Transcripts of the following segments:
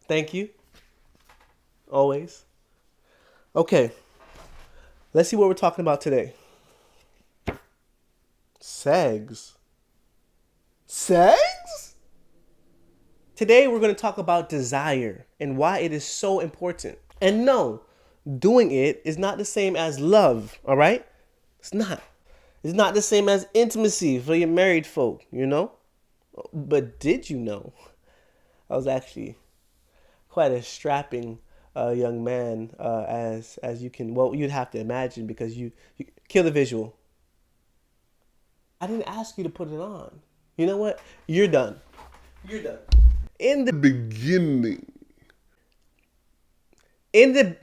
Thank you. Always. Okay, let's see what we're talking about today. Seggs. Seggs? Today we're going to talk about desire and why it is so important. And no, doing it is not the same as love, all right? It's not. It's not the same as intimacy for your married folk, you know? But did you know? I was actually quite a strapping young man, as you can, well, you'd have to imagine because you kill the visual. I didn't ask you to put it on. You know what? You're done. You're done. In the beginning, in the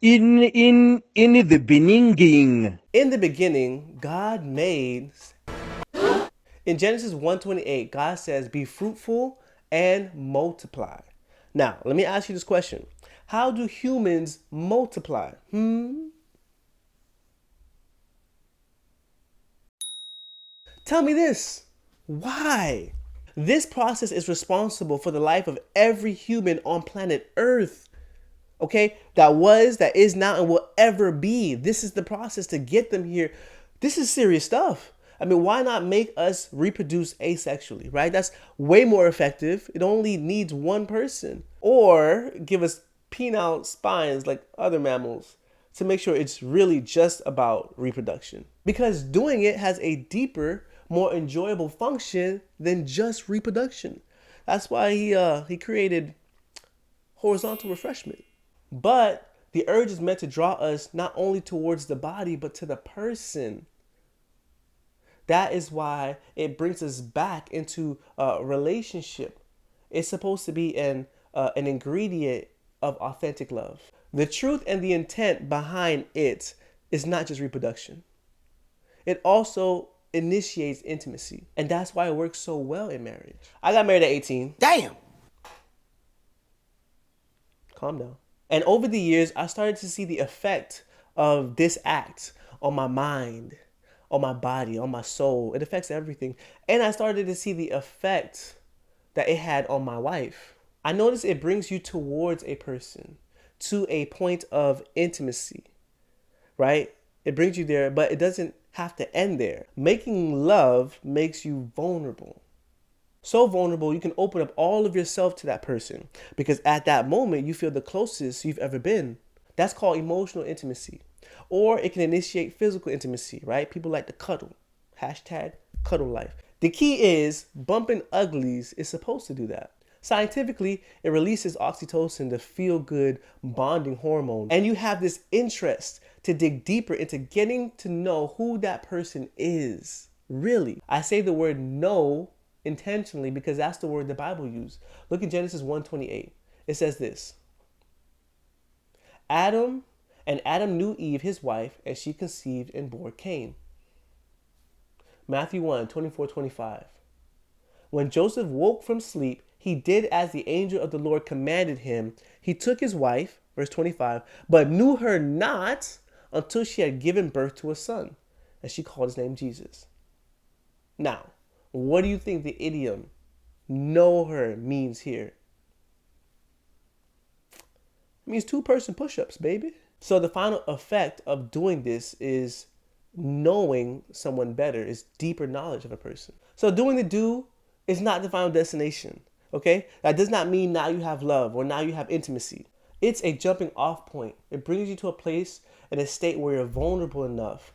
In the beginning. in the beginning, God made. In Genesis 1:28, God says, "Be fruitful and multiply." Now, let me ask you this question: how do humans multiply? Tell me this. Why? This process is responsible for the life of every human on planet Earth. Okay? That was, that is now, and will ever be. This is the process to get them here. This is serious stuff. I mean, why not make us reproduce asexually, right? That's way more effective. It only needs one person. Or give us penile spines like other mammals to make sure it's really just about reproduction. Because doing it has a deeper, more enjoyable function than just reproduction. That's why he created horizontal refreshment. But the urge is meant to draw us not only towards the body, but to the person. That is why it brings us back into a relationship. It's supposed to be an ingredient of authentic love. The truth and the intent behind it is not just reproduction. It also initiates intimacy. And that's why it works so well in marriage. I got married at 18. Damn. Calm down. And over the years, I started to see the effect of this act on my mind, on my body, on my soul. It affects everything. And I started to see the effect that it had on my wife. I noticed it brings you towards a person, to a point of intimacy, right? It brings you there, but it doesn't have to end there. Making love makes you vulnerable. So vulnerable, you can open up all of yourself to that person because at that moment, you feel the closest you've ever been. That's called emotional intimacy. Or it can initiate physical intimacy, right? People like to cuddle. Hashtag cuddle life. The key is bumping uglies is supposed to do that. Scientifically, it releases oxytocin, the feel good bonding hormone. And you have this interest to dig deeper into getting to know who that person is. Really. I say the word know intentionally because that's the word the Bible used. Look at Genesis 1:28. It says this. Adam knew Eve, his wife, and she conceived and bore Cain. Matthew 1:24-25. When Joseph woke from sleep, he did as the angel of the Lord commanded him. He took his wife, verse 25, but knew her not until she had given birth to a son, and she called his name Jesus. Now, what do you think the idiom know her means here? It means two-person push-ups, baby. So the final effect of doing this is knowing someone better, is deeper knowledge of a person. So doing the do is not the final destination, okay? That does not mean now you have love or now you have intimacy. It's a jumping off point. It brings you to a place and a state where you're vulnerable enough,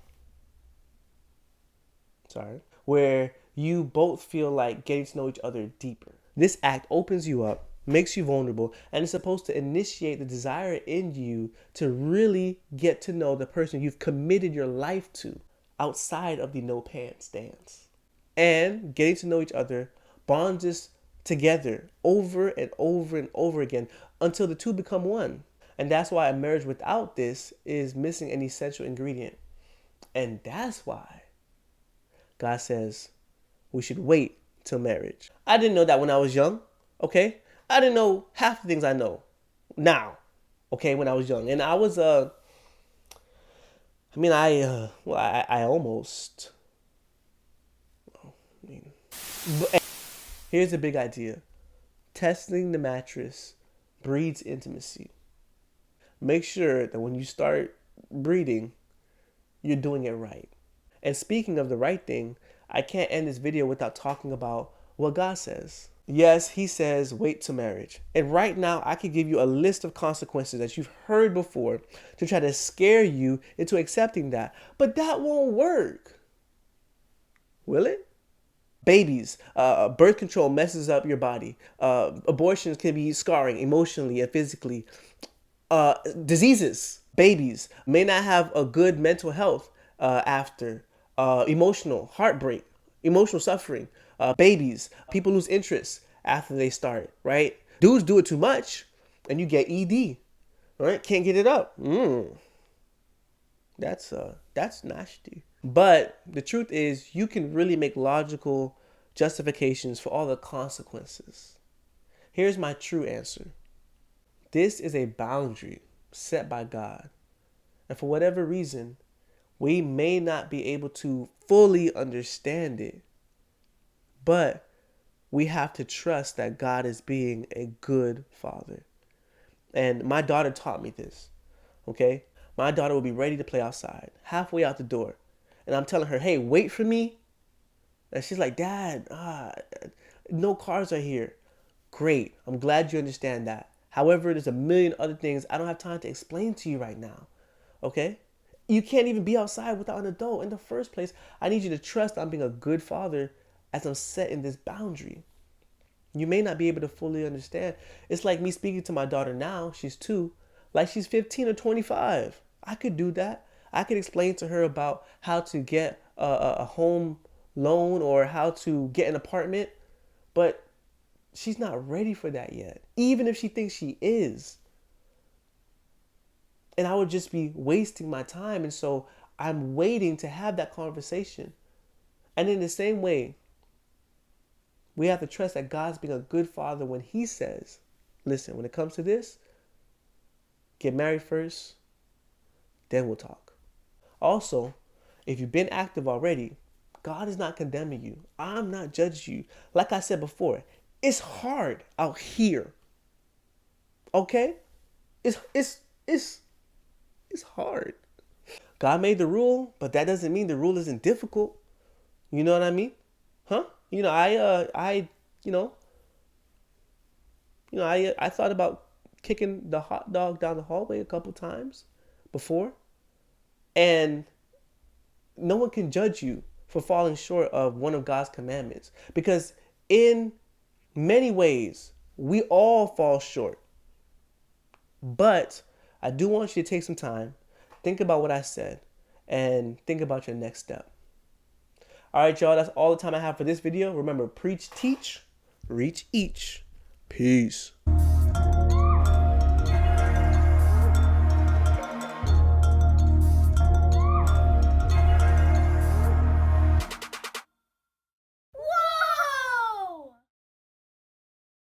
where you both feel like getting to know each other deeper. This act opens you up, makes you vulnerable, and is supposed to initiate the desire in you to really get to know the person you've committed your life to outside of the no pants dance. And getting to know each other bonds us together over and over and over again until the two become one. And that's why a marriage without this is missing an essential ingredient. And that's why God says we should wait till marriage. I didn't know that when I was young, okay? I didn't know half the things I know now, okay, when I was young. And I was, I almost, but here's the big idea. Testing the mattress breeds intimacy. Make sure that when you start breeding, you're doing it right. And speaking of the right thing, I can't end this video without talking about what God says. Yes, he says wait to marriage. And right now, I could give you a list of consequences that you've heard before to try to scare you into accepting that. But that won't work. Will it? Babies, birth control messes up your body. Abortions can be scarring emotionally and physically. Diseases, babies may not have a good mental health after emotional heartbreak, emotional suffering. Babies, people lose interest after they start, right? Dudes do it too much and you get ED, right? Can't get it up. That's nasty. But the truth is, you can really make logical justifications for all the consequences. Here's my true answer. This is a boundary set by God. And for whatever reason, we may not be able to fully understand it, but we have to trust that God is being a good father. And my daughter taught me this, okay? My daughter will be ready to play outside, halfway out the door. And I'm telling her, hey, wait for me. And she's like, Dad, no cars are here. Great. I'm glad you understand that. However, there's a million other things I don't have time to explain to you right now. Okay? You can't even be outside without an adult in the first place. I need you to trust I'm being a good father as I'm setting this boundary. You may not be able to fully understand. It's like me speaking to my daughter now, she's 2, like she's 15 or 25. I could do that. I could explain to her about how to get a home loan or how to get an apartment, but she's not ready for that yet, even if she thinks she is. And I would just be wasting my time. And so I'm waiting to have that conversation. And in the same way, we have to trust that God's being a good father when he says, listen, when it comes to this, get married first, then we'll talk. Also, if you've been active already, God is not condemning you. I'm not judging you. Like I said before, it's hard out here. Okay? It's hard. God made the rule, but that doesn't mean the rule isn't difficult. You know what I mean? Huh? You know, you know, I thought about kicking the hot dog down the hallway a couple times before, and no one can judge you for falling short of one of God's commandments because in many ways we all fall short. But I do want you to take some time, think about what I said, and think about your next step. All right, y'all, that's all the time I have for this video. Remember, preach, teach, reach each. Peace.